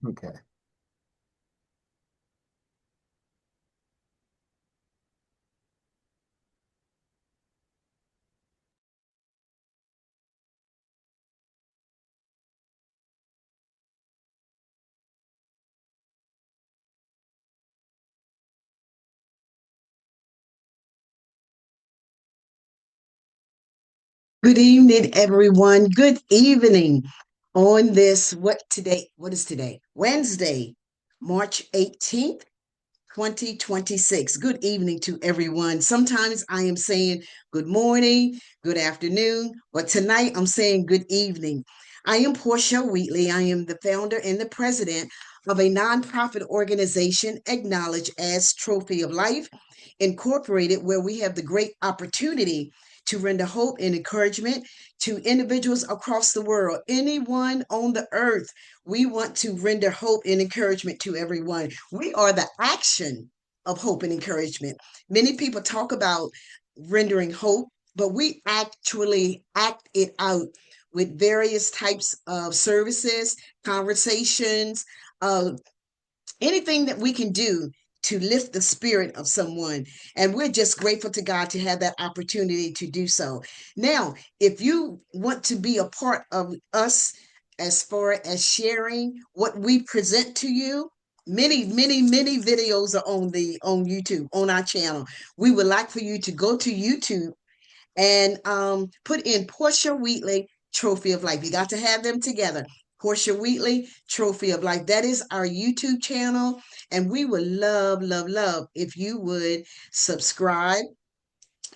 Okay. Good evening, everyone. Good evening on this, what today? What is today? Wednesday, March 18th, 2026. Good evening to everyone. Sometimes I am saying good morning, good afternoon, but tonight I'm saying good evening. I am Portia Wheatley. I am the founder and the president of a nonprofit organization acknowledged as Trophy of Life Incorporated, where we have the great opportunity to render hope and encouragement to individuals across the world, anyone on the earth. We want to render hope and encouragement to everyone. We are the action of hope and encouragement. Many people talk about rendering hope, but we actually act it out with various types of services, conversations, uh, anything that we can do to lift the spirit of someone. And we're just grateful to God to have that opportunity to do so. Now, if you want to be a part of us as far as sharing what we present to you, many videos are on YouTube, on our channel. We would like for you to go to YouTube and put in Portia Wheatley Trophy of Life. You got to have them together. Portia Wheatley Trophy of Life. That is our YouTube channel. And we would love if you would subscribe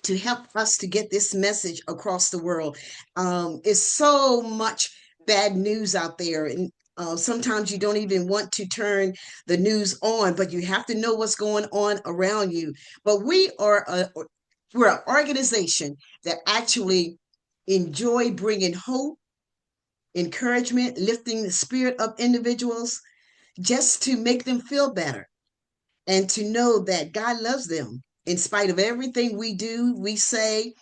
to help us to get this message across the world. It's so much bad news out there. And sometimes you don't even want to turn the news on, but you have to know what's going on around you. But we're an organization that actually enjoy bringing hope, encouragement, lifting the spirit of individuals just to make them feel better and to know that God loves them in spite of everything we do, we say,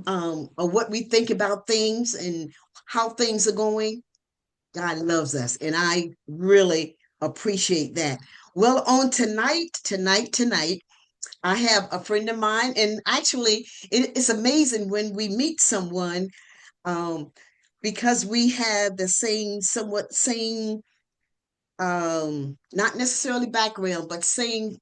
or what we think about things and how things are going. God loves us, and I really appreciate that. Well, on tonight, I have a friend of mine, and actually, it's amazing when we meet someone, um, because we have the same, not necessarily background, but same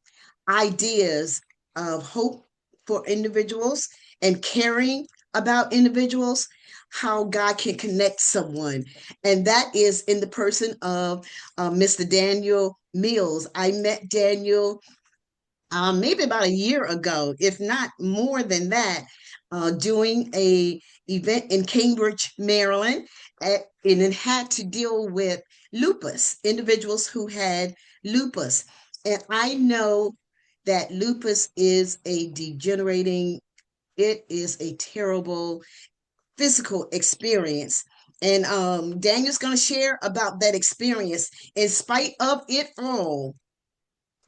ideas of hope for individuals and caring about individuals, how God can connect someone. And that is in the person of Mr. Daniel Mills. I met Daniel maybe about a year ago, if not more than that, doing a event in Cambridge, Maryland, and it had to deal with lupus, individuals who had lupus. And I know that lupus is a degenerating, it is a terrible physical experience. And Daniel's going to share about that experience in spite of it all,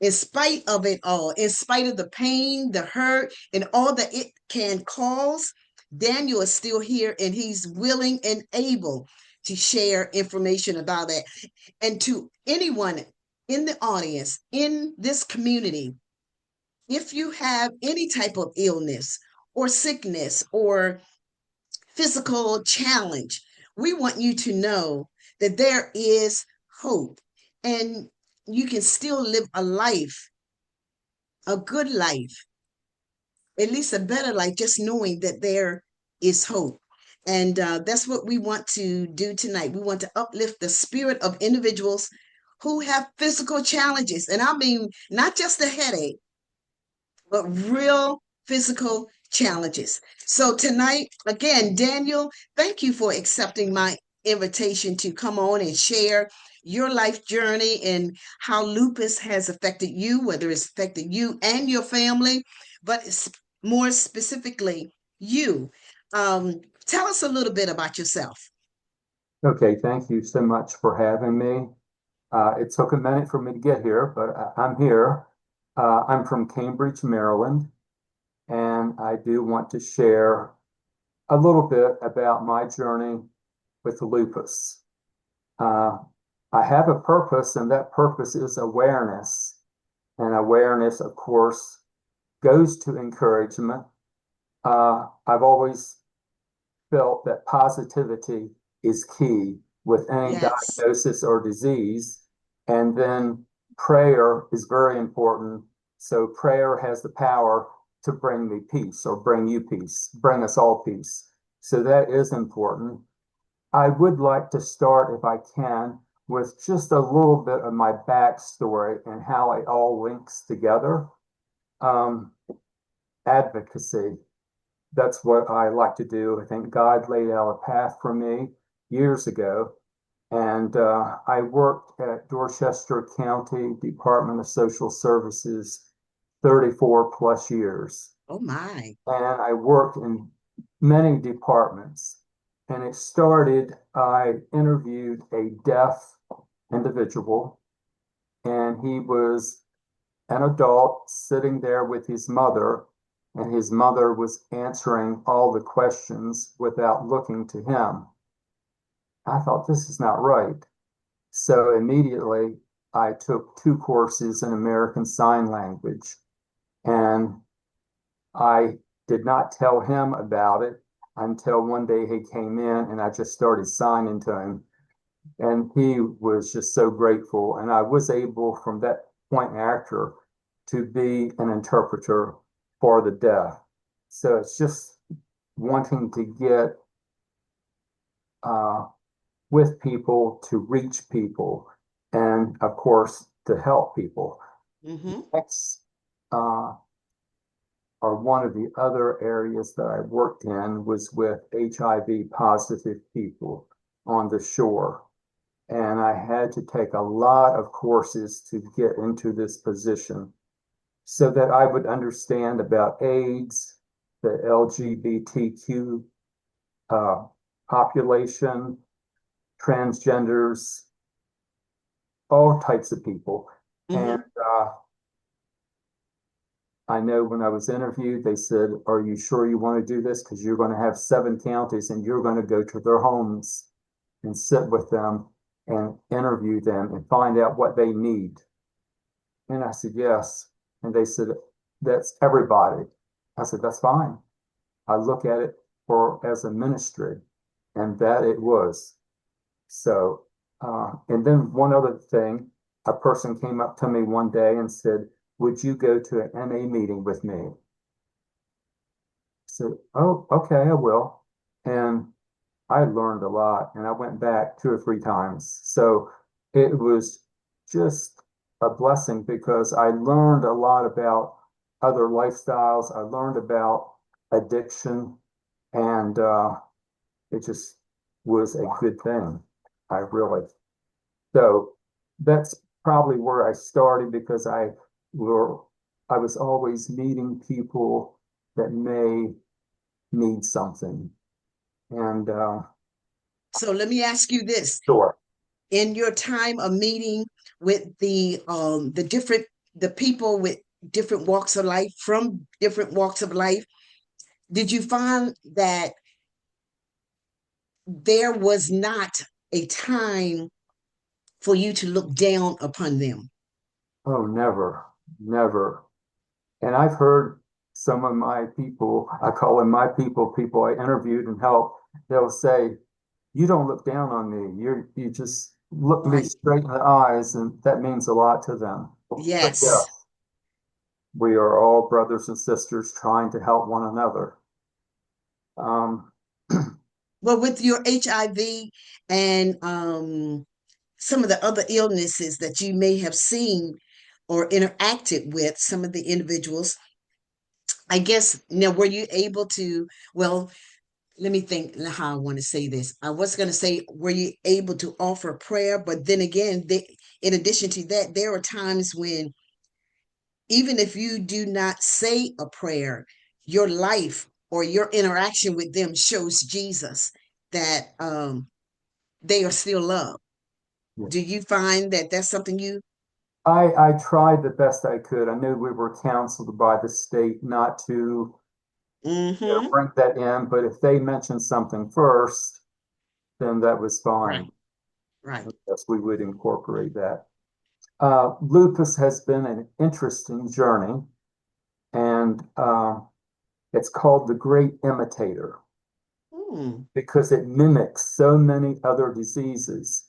in spite of the pain, the hurt, and all that it can cause, Daniel is still here and he's willing and able to share information about that. And to anyone in the audience, in this community, if you have any type of illness or sickness or physical challenge, we want you to know that there is hope and you can still live a good life, at least a better life, just knowing that there is hope. And that's what we want to do tonight. We want to uplift the spirit of individuals who have physical challenges. And I mean, not just a headache, but real physical challenges. So tonight, again, Daniel, thank you for accepting my invitation to come on and share your life journey and how lupus has affected you, whether it's affected you and your family, but more specifically, you. Tell us a little bit about yourself. Okay, thank you so much for having me. It took a minute for me to get here, but I'm here. I'm from Cambridge, Maryland, and I do want to share a little bit about my journey with lupus. Uh, I have a purpose, and that purpose is awareness. And awareness, of course, goes to encouragement. I've always felt that positivity is key with any Yes. diagnosis or disease. And then prayer is very important. So prayer has the power to bring me peace or bring you peace, bring us all peace. So that is important. I would like to start, if I can, with just a little bit of my backstory and how it all links together. Um, Advocacy. That's what I like to do. I think God laid out a path for me years ago. And I worked at Dorchester County Department of Social Services 34 plus years. Oh my. And I worked in many departments. And it started, I interviewed a deaf individual, and he was an adult sitting there with his mother, and his mother was answering all the questions without looking to him. I thought, this is not right. So immediately I took two courses in American Sign Language, and I did not tell him about it until one day he came in and I just started signing to him. And he was just so grateful. And I was able from that point after to be an interpreter for the deaf. So it's just wanting to get uh, with people to reach people and, of course, to help people. Mm-hmm. Next, uh, or one of the other areas that I worked in was with HIV positive people on the shore. And I had to take a lot of courses to get into this position so that I would understand about AIDS, the LGBTQ uh, population, transgenders, all types of people. And Mm-hmm. I know when I was interviewed, they said, "Are you sure you want to do this? Because you're going to have 7 counties and you're going to go to their homes and sit with them and interview them and find out what they need." And I said, "Yes." And they said, "That's everybody." I said, "That's fine." I look at it for as a ministry, and that it was. So, and then one other thing, a person came up to me one day and said, "Would you go to an MA meeting with me?" I said, "Oh, okay, I will." And I learned a lot, and I went back 2 or 3 times. So it was just a blessing because I learned a lot about other lifestyles. I learned about addiction, and it just was a good thing. I really. So that's probably where I started because were I was always meeting people that may need something. And So let me ask you this. sure. In your time of meeting with the different the people with different walks of life from different walks of life, did you find that there was not a time for you to look down upon them? Oh, never, never. And I've heard some of my people, I call them my people I interviewed and helped, they'll say, "You don't look down on me. You just look me Right. straight in the eyes," and that means a lot to them. But Yes. yes, we are all brothers and sisters trying to help one another. Um, Well, with your HIV and some of the other illnesses that you may have seen or interacted with some of the individuals, I guess now were you able to, well, let me think how I want to say this. I was going to say, were you able to offer prayer? But then again, in addition to that, there are times when even if you do not say a prayer, your life or your interaction with them shows Jesus that they are still loved. yeah. Do you find that that's something you? I tried the best I could. I knew we were counseled by the state not to, Mm-hmm. bring that in, but if they mentioned something first, then that was Right. fine. Right. Yes, we would incorporate that. Lupus has been an interesting journey, and it's called the great imitator Hmm. because it mimics so many other diseases.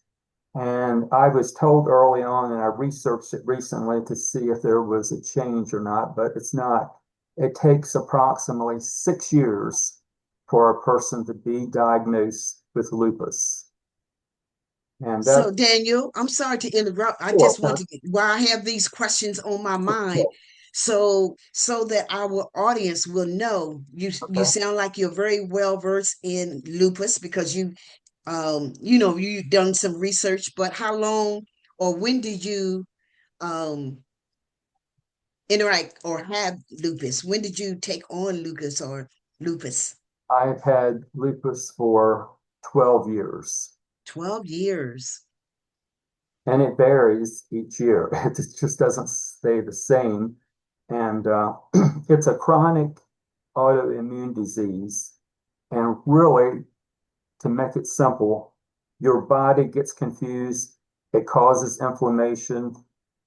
And I was told early on, and I researched it recently to see if there was a change or not, but it's not. It takes approximately 6 years for a person to be diagnosed with lupus. And that, So, Daniel, I'm sorry to interrupt. I well, just want to get while I have these questions on my mind, so that our audience will know you okay. sound like you're very well versed in lupus because you've done some research, but how long or when did you um interact or have lupus? When did you take on lupus or lupus? I've had lupus for 12 years. 12 years. And it varies each year. It just doesn't stay the same. And it's a chronic autoimmune disease. And really, to make it simple, your body gets confused, it causes inflammation,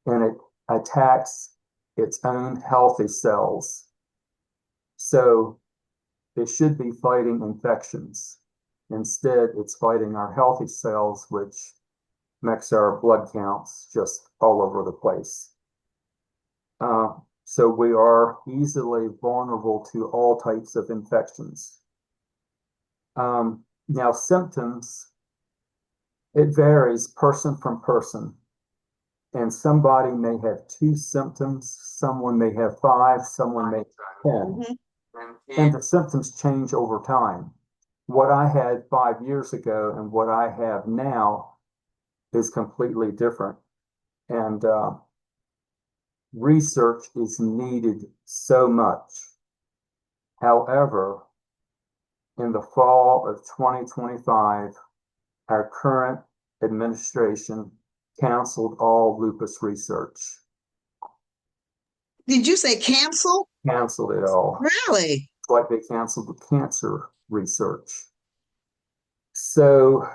and it attacks its own healthy cells. So it should be fighting infections. Instead, it's fighting our healthy cells, which makes our blood counts just all over the place. So we are easily vulnerable to all types of infections. Now, symptoms, it varies person from person. And somebody may have two symptoms, someone may have five, someone may have 10. Mhm. And the symptoms change over time. What I had 5 years ago and what I have now is completely different. And research is needed so much. However, in the fall of 2025, our current administration canceled all lupus research, Did you say cancel? canceled it all, Really? like they canceled the cancer research. So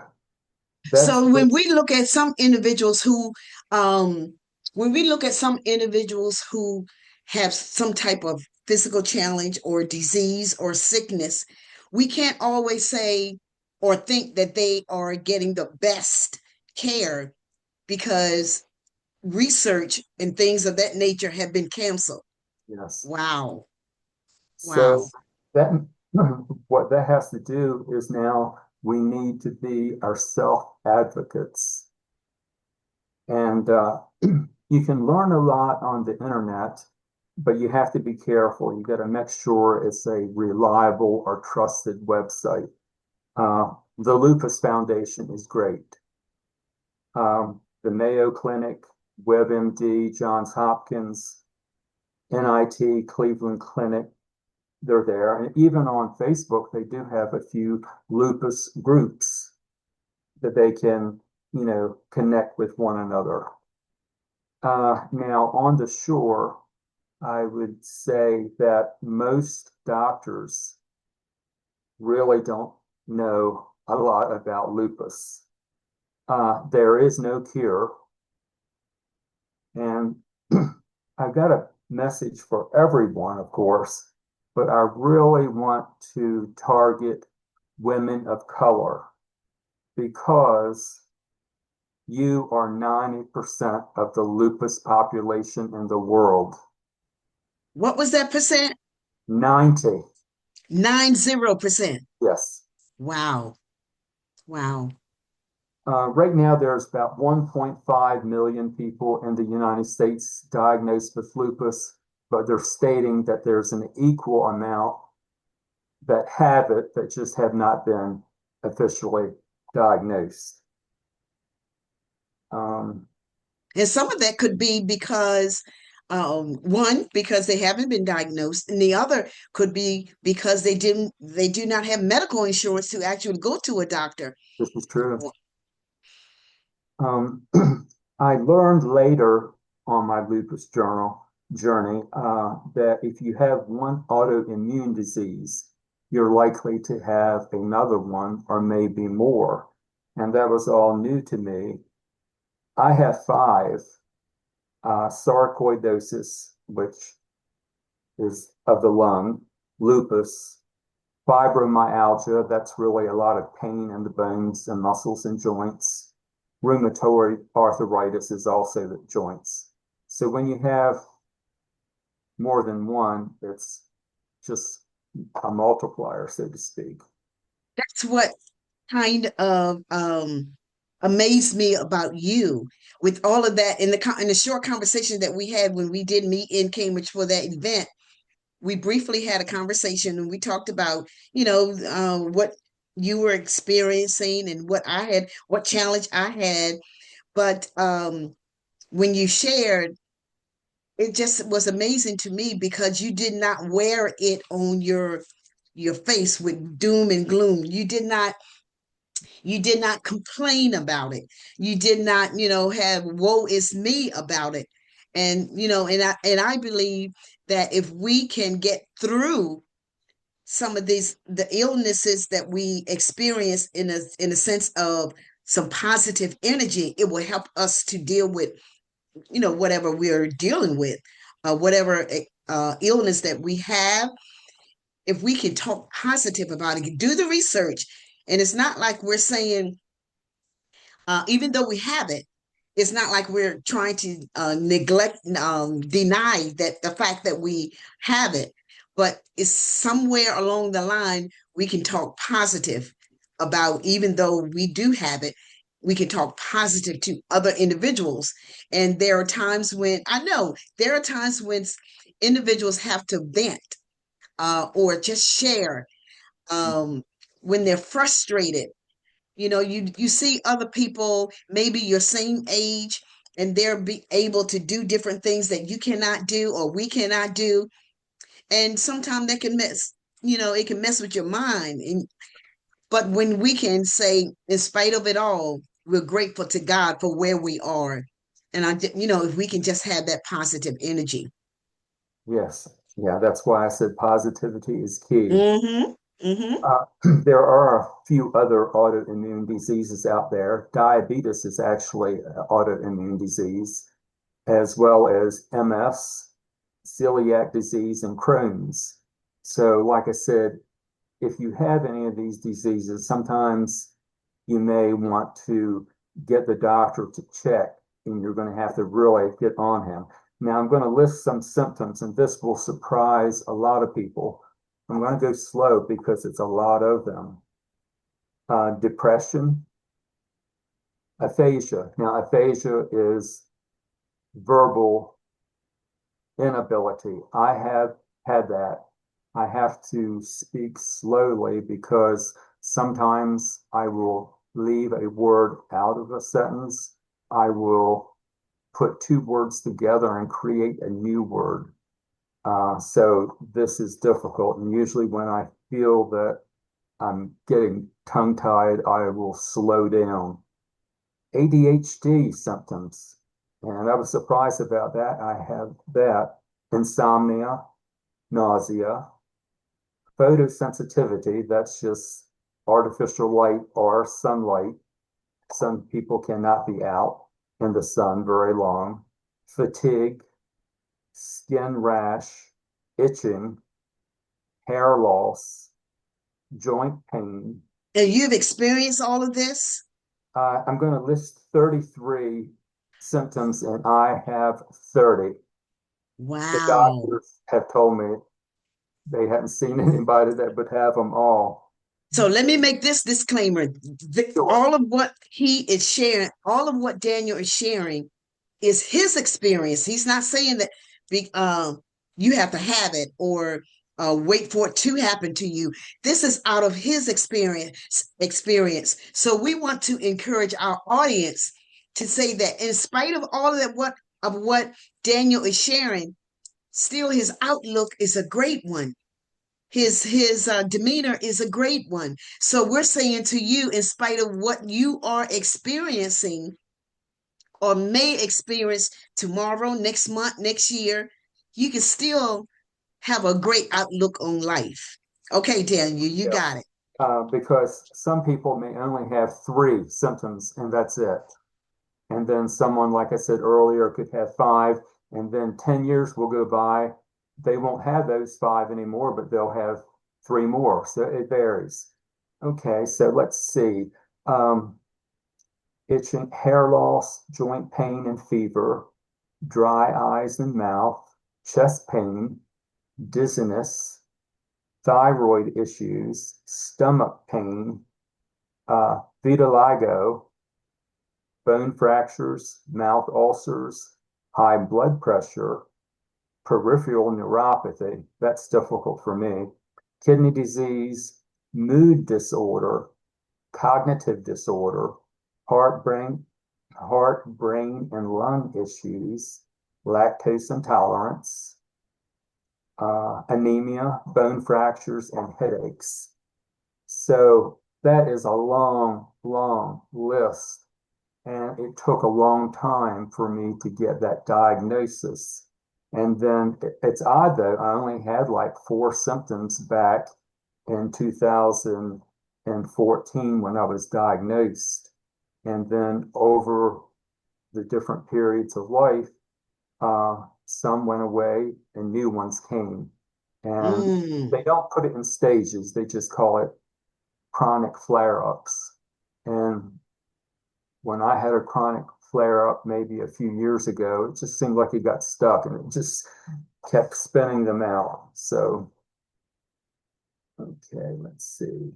that's So when we look at some individuals who, um, when we look at some individuals who have some type of physical challenge or disease or sickness, we can't always say or think that they are getting the best care because research and things of that nature have been canceled. yes. Wow. So Wow. that what that has to do is now we need to be our self advocates. And you can learn a lot on the internet, but you have to be careful. You got to make sure it's a reliable or trusted website. The Lupus Foundation is great. The Mayo Clinic, WebMD, Johns Hopkins, NIT, Cleveland Clinic, they're there. And even on Facebook, they do have a few lupus groups that they can, connect with one another. Now, on the shore, I would say that most doctors really don't know a lot about lupus. There is no cure. And I've got a message for everyone, of course, but I really want to target women of color because you are 90% of the lupus population in the world. What was that percent? 90, 90%. yes. Wow. Wow. Right now, there's about 1.5 million people in the United States diagnosed with lupus, but they're stating that there's an equal amount that have it that just have not been officially diagnosed. Um, And some of that could be because one, because they haven't been diagnosed, and the other could be because they do not have medical insurance to actually go to a doctor. this is true. Um, I learned later on my lupus journey that if you have one autoimmune disease, you're likely to have another one or maybe more. and that was all new to me. I have five: sarcoidosis, which is of the lung; lupus; fibromyalgia, that's really a lot of pain in the bones and muscles and joints; rheumatoid arthritis is also the joints. So when you have more than one, it's just a multiplier, so to speak. That's what kind of amazed me about you with all of that in the short conversation that we had when we did meet in Cambridge for that event. We briefly had a conversation and we talked about, what you were experiencing and what challenge I had. But when you shared, it just was amazing to me because you did not wear it on your face with doom and gloom. You did not complain about it. You did not, have woe is me about it. And and I believe that if we can get through some of the illnesses that we experience in a sense of some positive energy, it will help us to deal with, whatever we're dealing with, whatever illness that we have. If we can talk positive about it, do the research. And it's not like we're saying, even though we have it, it's not like we're trying to deny that the fact that we have it, but it's somewhere along the line we can talk positive about, even though we do have it, we can talk positive to other individuals. And there are times when individuals have to vent, or just share, um, when they're frustrated. You see other people maybe your same age, and they're be able to do different things that you cannot do or we cannot do. And sometimes that can it can mess with your mind. But when we can say, in spite of it all, we're grateful to God for where we are. And if we can just have that positive energy. Yes. Yeah, that's why I said positivity is key. Mm-hmm. Mm-hmm. Uh, there are a few other autoimmune diseases out there. Diabetes is actually an autoimmune disease, as well as MS, celiac disease, and Crohn's. So, like I said, if you have any of these diseases, sometimes you may want to get the doctor to check, and you're going to have to really get on him. Now, I'm going to list some symptoms, and this will surprise a lot of people. I'm going to go slow because it's a lot of them. Depression, aphasia. Now, aphasia is verbal inability. I have had that. I have to speak slowly because sometimes I will leave a word out of a sentence. I will put two words together and create a new word. So this is difficult. And usually when I feel that I'm getting tongue-tied, I will slow down. ADHD symptoms. And I was surprised about that. I have that. Insomnia, nausea, photosensitivity, that's just artificial light or sunlight. Some people cannot be out in the sun very long. Fatigue, skin rash, itching, hair loss, joint pain. And you've experienced all of this? I'm going to list 33 symptoms, and I have 30. The Wow. doctors have told me they hadn't seen anybody that would have them all. So let me make this disclaimer. Sure. All of what he is sharing, all of what Daniel is sharing is his experience. He's not saying that you have to have it or wait for it to happen to you. This is out of his experience. So we want to encourage our audience to say that in spite of all of that, what Daniel is sharing, still his outlook is a great one. His demeanor is a great one. So we're saying to you, in spite of what you are experiencing or may experience tomorrow, next month, next year, you can still have a great outlook on life. Okay, Daniel, you got Yes. it. because some people may only have three symptoms and that's it. And then someone, like I said earlier, could have five, and then 10 years will go by. They won't have those five anymore, but they'll have three more. So it varies. Okay, so let's see. Um, Itching, hair loss, joint pain and fever, dry eyes and mouth, chest pain, dizziness, thyroid issues, stomach pain, vitiligo, bone fractures, mouth ulcers, high blood pressure, peripheral neuropathy. That's difficult for me. Kidney disease, mood disorder, cognitive disorder, brain, and lung issues, lactose intolerance, anemia, bone fractures, and headaches. So that is a long, long list. And it took a long time for me to get that diagnosis. And then it's odd though, I only had like four symptoms back in 2014 when I was diagnosed. And then over the different periods of life, some went away and new ones came. And Mm, they don't put it in stages, they just call it chronic flare-ups. And when I had a chronic flare-up maybe a few years ago, it just seemed like it got stuck and it just kept spinning them out. So, okay, let's see.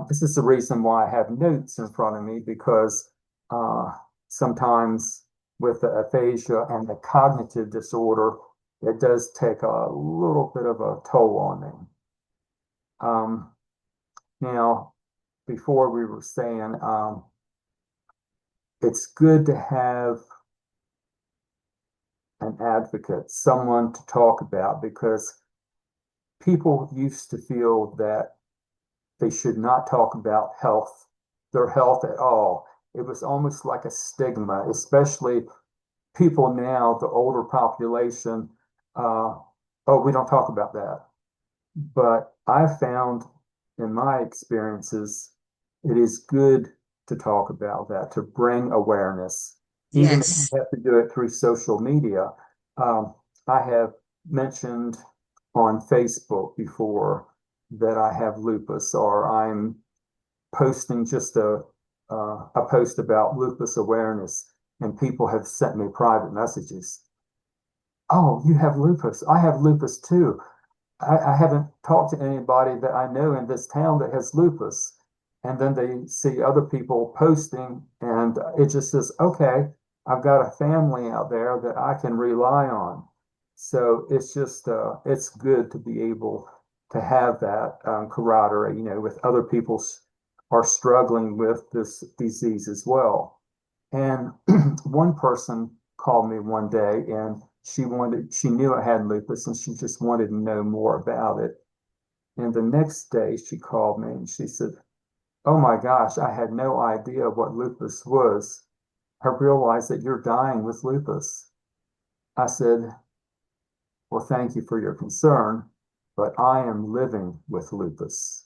This is the reason why I have notes in front of me because uh, sometimes with the aphasia and the cognitive disorder, it does take a little bit of a toll on me. Now, before we were saying it's good to have an advocate, someone to talk about, because people used to feel that they should not talk about their health at all. It was almost like a stigma, especially people now, the older population. Oh, we don't talk about that. But I found in my experiences, it is good to talk about that, to bring awareness, even if you yes. have to do it through social media. Um, I have mentioned on Facebook before that I have lupus, or I'm posting just a post about lupus awareness, and people have sent me private messages. Oh, you have lupus. I have lupus too. I haven't talked to anybody that I know in this town that has lupus. And then they see other people posting, and it just says, okay, I've got a family out there that I can rely on. So it's just, it's good to be able to have that camaraderie, with other people are struggling with this disease as well. And one person called me one day and she knew I had lupus and she just wanted to know more about it. And the next day she called me and she said, oh my gosh, I had no idea what lupus was. I realized that you're dying with lupus. I said, well, thank you for your concern, but I am living with lupus.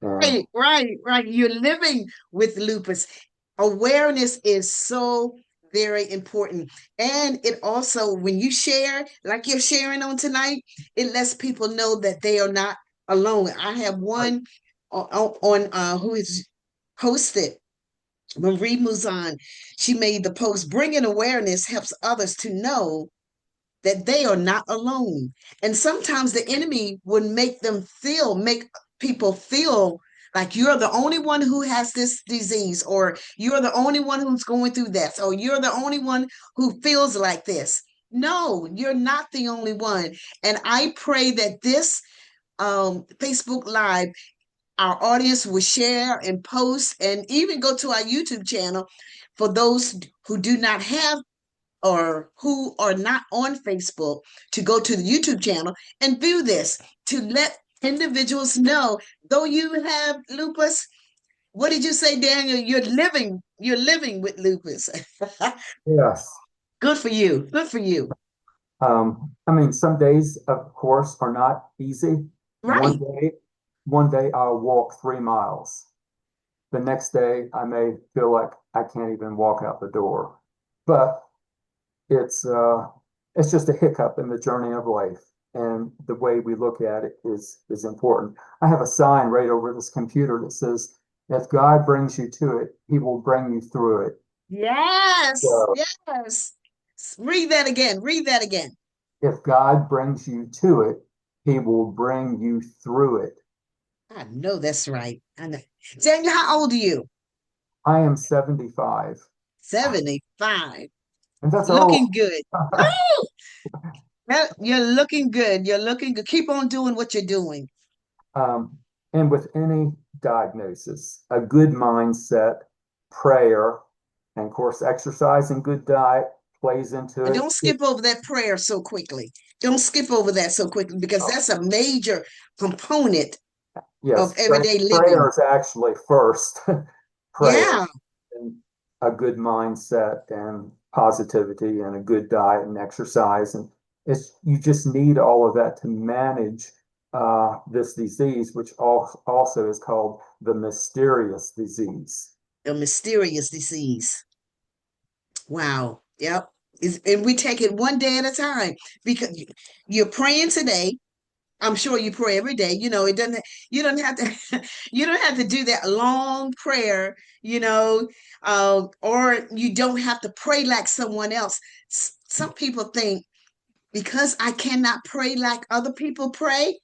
And Right, right, right. You're living with lupus. Awareness is so very important. And it also, when you share, like you're sharing on tonight, it lets people know that they are not alone. I have one on who is posted, Marie Muzan. She made the post, bringing awareness helps others to know that they are not alone. And sometimes the enemy would make people feel like you're the only one who has this disease, or you're the only one who's going through this, or you're the only one who feels like this. No, you're not the only one. And I pray that this Facebook Live, our audience will share and post and even go to our YouTube channel for those who do not have or who are not on Facebook, to go to the YouTube channel and view this, to let individuals know, though you have lupus, what did you say, Daniel? You're living with lupus. yes, Good for you. Good for you. I mean, some days, of course, are not easy. One Right. day one day I'll walk 3 miles. The next day I may feel like I can't even walk out the door. But it's uh, it's just a hiccup in the journey of life, and the way we look at it is important. I have a sign right over this computer that says, "If God brings you to it, He will bring you through it." Yes, So yes. Read that again. Read that again. if God brings you to it, He will bring you through it. I know that's right. I know. Daniel, how old are you? I am 75, 75. and that's old. Looking good. Woo! Well, you're looking good. You're looking good. Keep on doing what you're doing. Um, and with any diagnosis, a good mindset, prayer, and of course, exercise and good diet plays into And it. don't skip over that prayer so quickly. Don't skip over that so quickly because that's a major component Yes, of everyday prayer living. is actually first. Prayer Yeah. and a good mindset and positivity and a good diet and exercise. And it's you just need all of that to manage this disease, which also is called the mysterious disease. A mysterious disease. Wow. Yep. And we take it one day at a time because you're praying today. I'm sure you pray every day. It doesn't, you don't have to, you don't have to do that long prayer, or you don't have to pray like someone else. Some people think because I cannot pray like other people pray,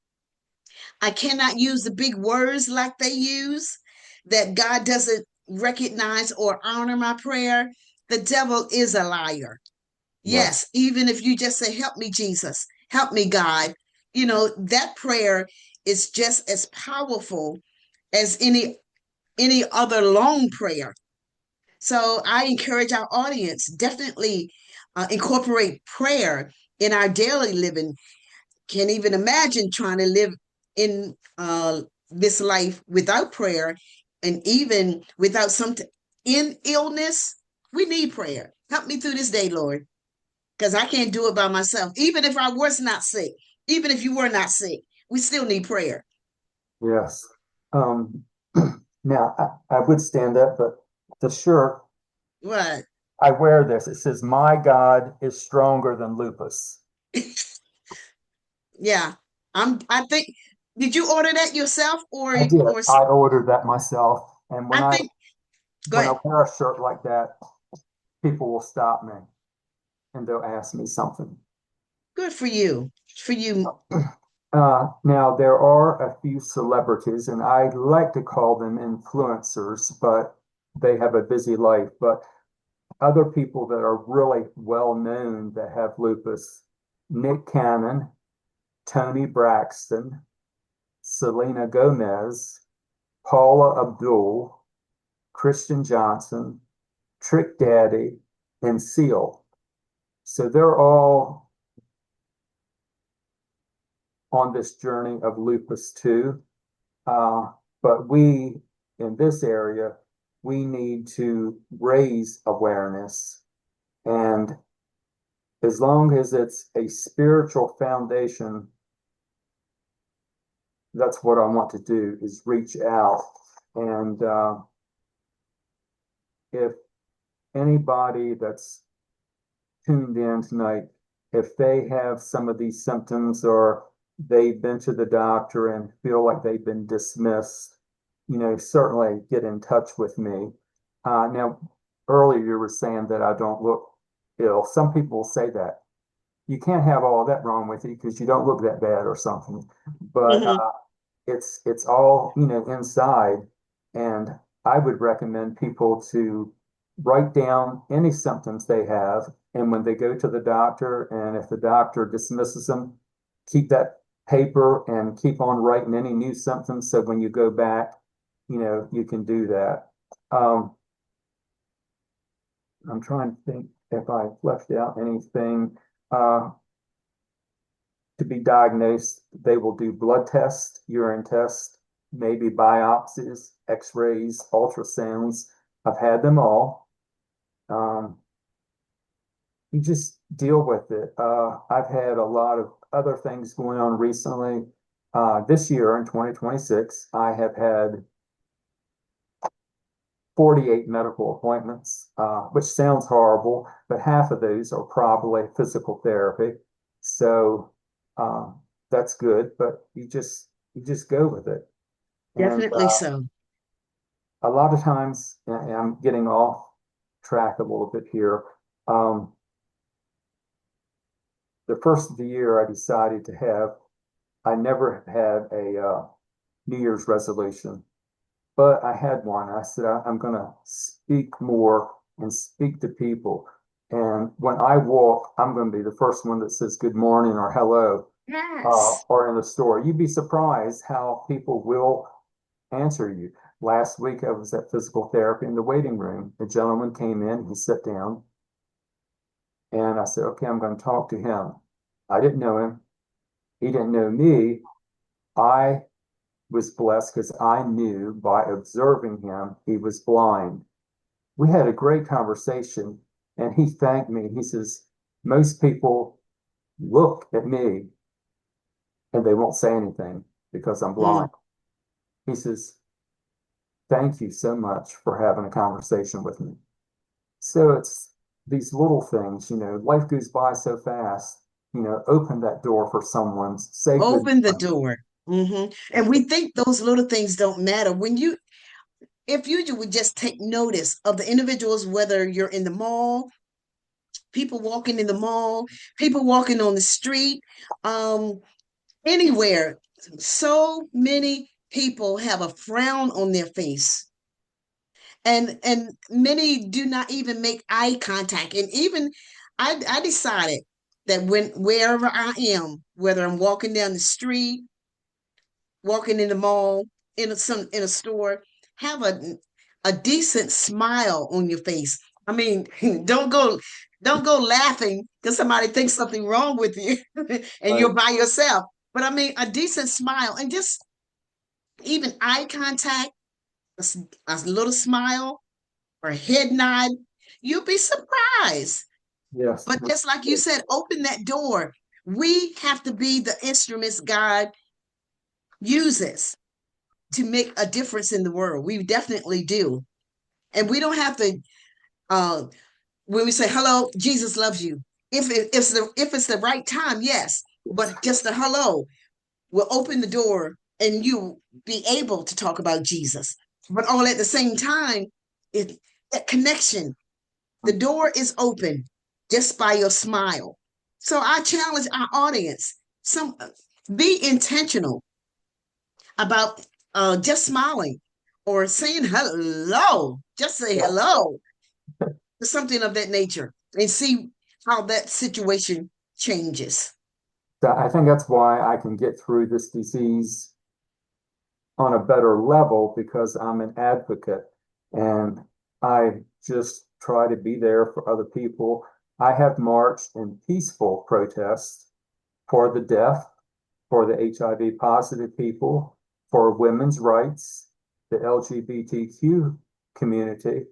I cannot use the big words like they use, that God doesn't recognize or honor my prayer. The devil is a liar. Yes, Yes, even if you just say, "Help me, Jesus, help me, God," that prayer is just as powerful as any other long prayer. So I encourage our audience definitely incorporate prayer in our daily living. Can't even imagine trying to live in this life without prayer, and even without in illness. We need prayer. Help me through this day, Lord, because I can't do it by myself. Even if I was not sick, even if you were not sick, we still need prayer. yes. Um, now I would stand up, but the shirt What? I wear this. It says, "My God is stronger than lupus." Yeah. I think, did you order that yourself, I did. or I ordered that myself, and I think, go when I ahead. wear a shirt like that, people will stop me and they'll ask me something. Good for you. For you. Now, there are a few celebrities, and I like to call them influencers, but they have a busy life. But other people that are really well known that have lupus: Nick Cannon, Tony Braxton, Selena Gomez, Paula Abdul, Christian Johnson, Trick Daddy, and Seal. So they're all on this journey of lupus too. Uh, but we in this area, we need to raise awareness. And as long as it's a spiritual foundation, that's what I want to do is reach out. And if anybody that's tuned in tonight, if they have some of these symptoms or they've been to the doctor and feel like they've been dismissed, certainly get in touch with me. Now, earlier you were saying that I don't look ill. Some people will say that. You can't have all that wrong with you because you don't look that bad or something. But Mhm. it's all, inside. And I would recommend people to write down any symptoms they have. And when they go to the doctor, and if the doctor dismisses them, keep that paper and keep on writing any new symptoms. So when you go back, you can do that. Um, I'm trying to think if I left out anything. To be diagnosed, they will do blood tests, urine tests, maybe biopsies, x-rays, ultrasounds. I've had them all. Um, you just deal with it. I've had a lot of other things going on recently. This year in 2026, I have had 48 medical appointments, which sounds horrible, but half of those are probably physical therapy. So that's good, but you just go with it. And Definitely so. a lot of times, and I'm getting off track a little bit here. Um, the first of the year, I decided to have. I never had a New Year's resolution, but I had one. I said, I'm going to speak more and speak to people. And when I walk, I'm going to be the first one that says good morning or hello, Yes. or in the store. You'd be surprised how people will answer you. Last week, I was at physical therapy in the waiting room. A gentleman came in, he sat down, and I said, okay, I'm going to talk to him. I didn't know him. He didn't know me. I was blessed because I knew by observing him, he was blind. We had a great conversation, and he thanked me. He says, most people look at me and they won't say anything because I'm Mm. blind. He says, thank you so much for having a conversation with me. So it's these little things, life goes by so fast. Open that door for someone, say good Open the morning. door. And we think those little things don't matter. If you would just take notice of the individuals, whether you're in the mall, people walking in the mall, people walking on the street, um, anywhere. So many people have a frown on their face. And many do not even make eye contact. And even I decided that wherever I am, whether I'm walking down the street, walking in the mall, in a store, have a decent smile on your face. I mean, don't go laughing because somebody thinks something wrong with you and Right? you're by yourself. But I mean, a decent smile and just even eye contact, a little smile or a head nod, you'll be surprised. Yes. But just like you said, open that door. We have to be the instruments God uses to make a difference in the world. We definitely do. And we don't have to uh when we say hello, Jesus loves you. If it's the right time, yes. Yes. But just the hello will open the door and you be able to talk about Jesus. But all at the same time, it that connection, the door is open just by your smile. So I challenge our audience, some be intentional about just smiling or saying hello. Just say Yeah. hello to something of that nature and see how that situation changes. So I think that's why I can get through this disease on a better level because I'm an advocate and I just try to be there for other people. I have marched in peaceful protests for the deaf, for the HIV positive people, for women's rights, the LGBTQ community,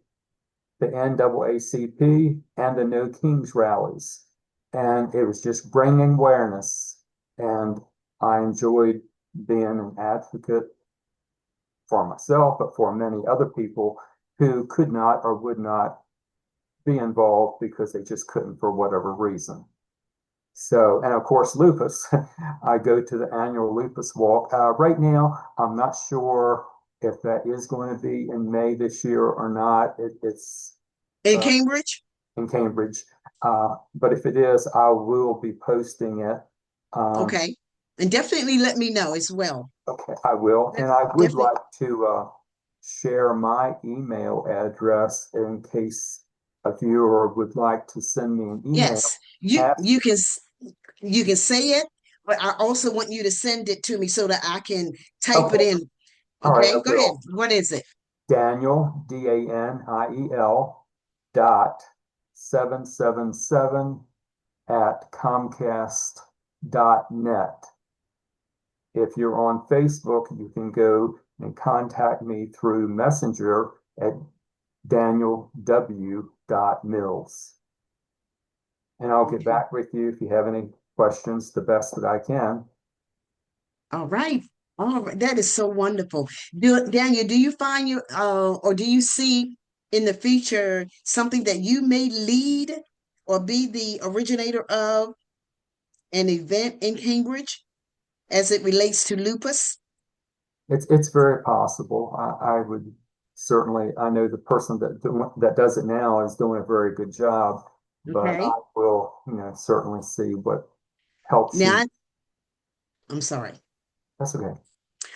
the NAACP, and the No Kings rallies. And it was just bringing awareness. And I enjoyed being an advocate for myself, but for many other people who could not or would not be involved because they just couldn't for whatever reason. So, and of course, lupus. I go to the annual lupus walk. Right now, I'm not sure if that is going to be in May this year or not. It's In uh, Cambridge, in Cambridge. But if it is, I will be posting it. Um, okay. And definitely let me know as well. okay, I will. And I would Definitely. like to share my email address in case a viewer would like to send me an email. Yes. You At, you can you can say it, but I also want you to send it to me so that I can type it okay, in. all right, I Okay, go ahead. will. What is it? Daniel, Daniel, dot 777 at Comcast.net. If you're on Facebook, you can go and contact me through Messenger at Daniel W. Mills. And I'll get Okay. back with you if you have any questions the best that I can. All right. All right. That is so wonderful. Daniel, do you find you or do you see in the future something that you may lead or be the originator of an event in Cambridge as it relates to lupus? It's very possible. I would certainly, I know the person that does it now is doing a very good job, but Okay. I will, certainly see what help Now, she. I'm sorry. That's okay.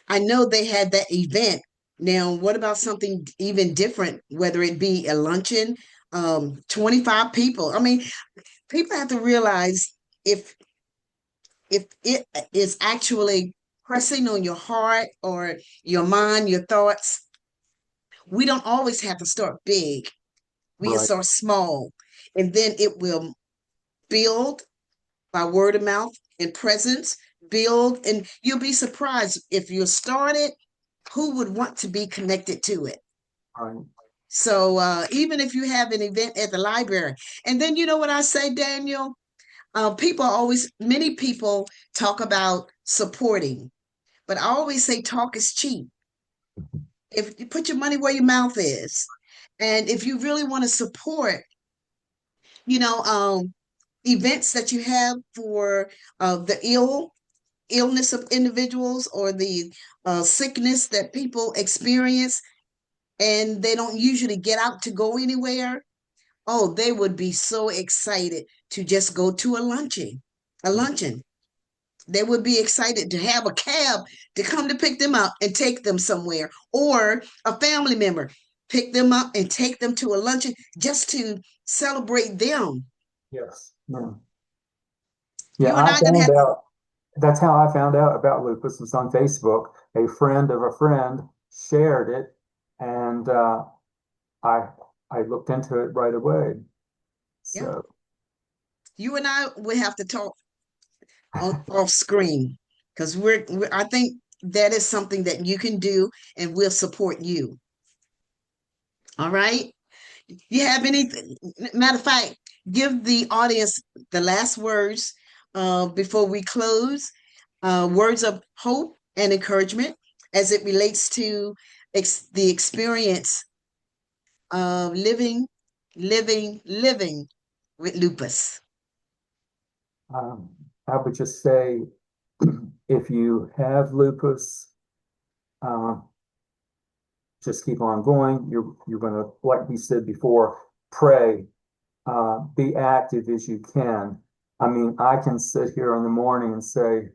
I know they had that event. Now, what about something even different, whether it be a luncheon, 25 people? I mean, people have to realize if if it is actually pressing on your heart or your mind, your thoughts, we don't always have to start big. We can Right. start small, and then it will build by word of mouth and presence, build, and you'll be surprised if you start it, who would want to be connected to it? Right. So even if you have an event at the library, and then you know what I say, Daniel? Many people talk about supporting, but I always say talk is cheap. If you put your money where your mouth is, and if you really want to support, you know, events that you have for the illness of individuals or the sickness that people experience, and they don't usually get out to go anywhere. Oh, they would be so excited to just go to a luncheon. They would be excited to have a cab to come to pick them up and take them somewhere, or a family member pick them up and take them to a luncheon just to celebrate them. Yes. Yeah. Yeah, You and I I gonna found have to, out that's how I found out about lupus was on Facebook. A friend of a friend shared it, and I I looked into it right away. yeah. So You and I will have to talk off screen because I think that is something that you can do, and we'll support you. All right. You have anything? Matter of fact, give the audience the last words before we close. Words of hope and encouragement as it relates to the experience of living with lupus. um, I would just say, if you have lupus, um, just keep on going. You're going to, like we said before, pray, be active as you can. I mean, I can sit here in the morning and say,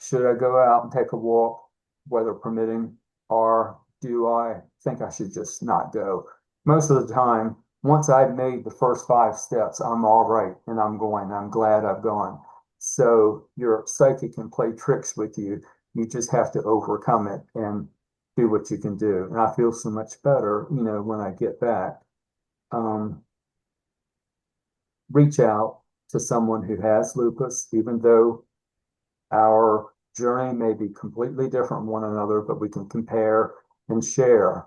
should I go out and take a walk, weather permitting, or do I think I should just not go? Most of the time, once I've made the first 5 steps, I'm all right and I'm going. I'm glad I've gone. So your psyche can play tricks with you. You just have to overcome it and do what you can do. And I feel so much better, when I get back. Um, Reach out to someone who has lupus, even though our journey may be completely different from one another, but we can compare and share.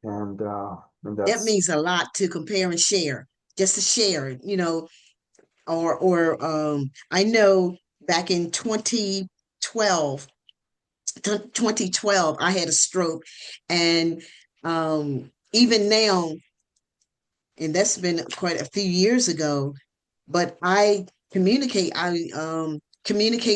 And That that's means a lot to compare and share, just to share, or I know back in 2012, I had a stroke, and even now, and that's been quite a few years ago, but I communicate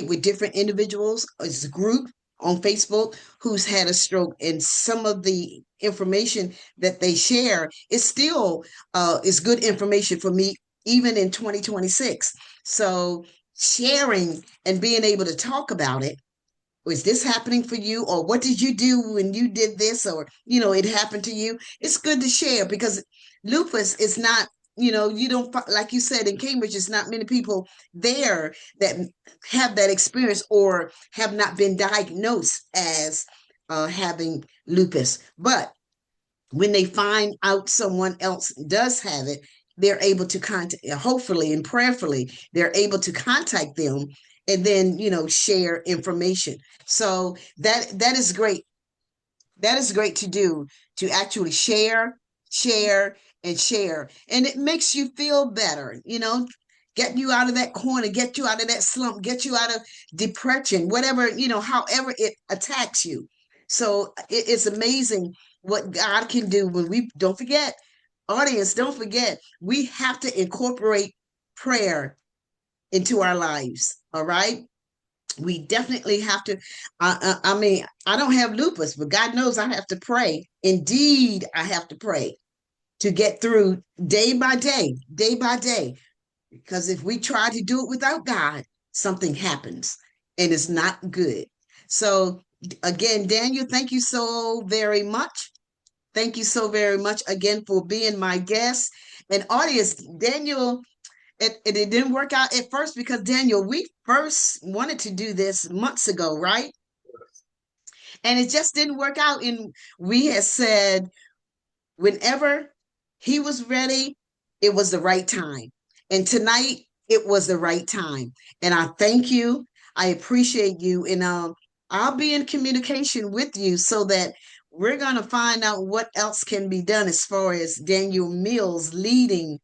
with different individuals as a group on Facebook who's had a stroke, and some of the information that they share is good information for me even in 2026. So sharing and being able to talk about it, was this happening for you, or what did you do when you did this, or it happened to you? It's good to share because lupus is not, you don't, like you said, in Cambridge, it's not many people there that have that experience or have not been diagnosed as having lupus. But when they find out someone else does have it, they're able to contact, hopefully and prayerfully, they're able to contact them and then, share information. So that is great. That is great to do, to actually share, share, and share. And it makes you feel better, get you out of that corner, get you out of that slump, get you out of depression, whatever, however it attacks you. So it's amazing what God can do when we don't forget, audience, don't forget, we have to incorporate prayer into our lives. All right. We definitely have to. I mean, I don't have lupus, but God knows I have to pray. Indeed, I have to pray to get through day by day, day by day. Because if we try to do it without God, something happens and it's not good. So, again, Daniel, thank you so very much. Thank you so very much again for being my guest. And audience, Daniel, it didn't work out at first because Daniel, we first wanted to do this months ago, right? And it just didn't work out. And we had said whenever he was ready, it was the right time. And tonight, it was the right time. And I thank you. I appreciate you. And I'll be in communication with you so that we're going to find out what else can be done as far as Daniel Mills leading,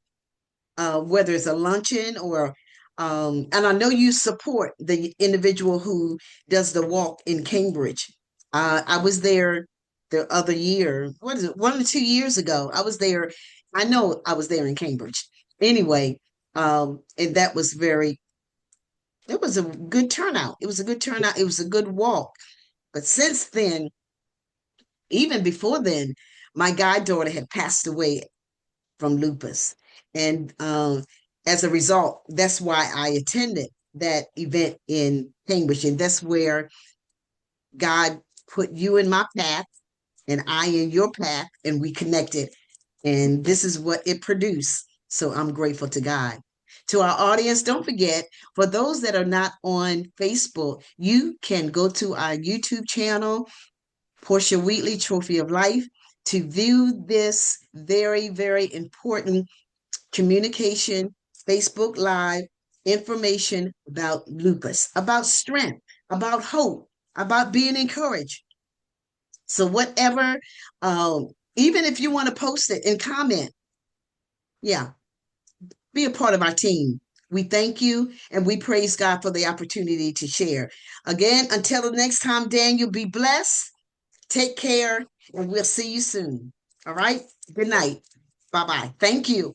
whether it's a luncheon or, and I know you support the individual who does the walk in Cambridge. I was there the other year. What is it? 1 or 2 years ago, I was there. I know I was there in Cambridge. Anyway, and that was very. It was a good turnout. It was a good turnout. It was a good walk. But since then, even before then, my goddaughter had passed away from lupus. And as a result, that's why I attended that event in Cambridge. And that's where God put you in my path and I in your path, and we connected. And this is what it produced. So I'm grateful to God. To our audience, don't forget, for those that are not on Facebook, you can go to our YouTube channel, Portia Wheatley Trophy of Life, to view this very, very important communication, Facebook Live, information about lupus, about strength, about hope, about being encouraged. So, whatever, even if you want to post it and comment, yeah, be a part of our team. We thank you and we praise God for the opportunity to share. Again, until the next time, Daniel, be blessed. Take care, and we'll see you soon. All right. Good night. Bye bye. Thank you.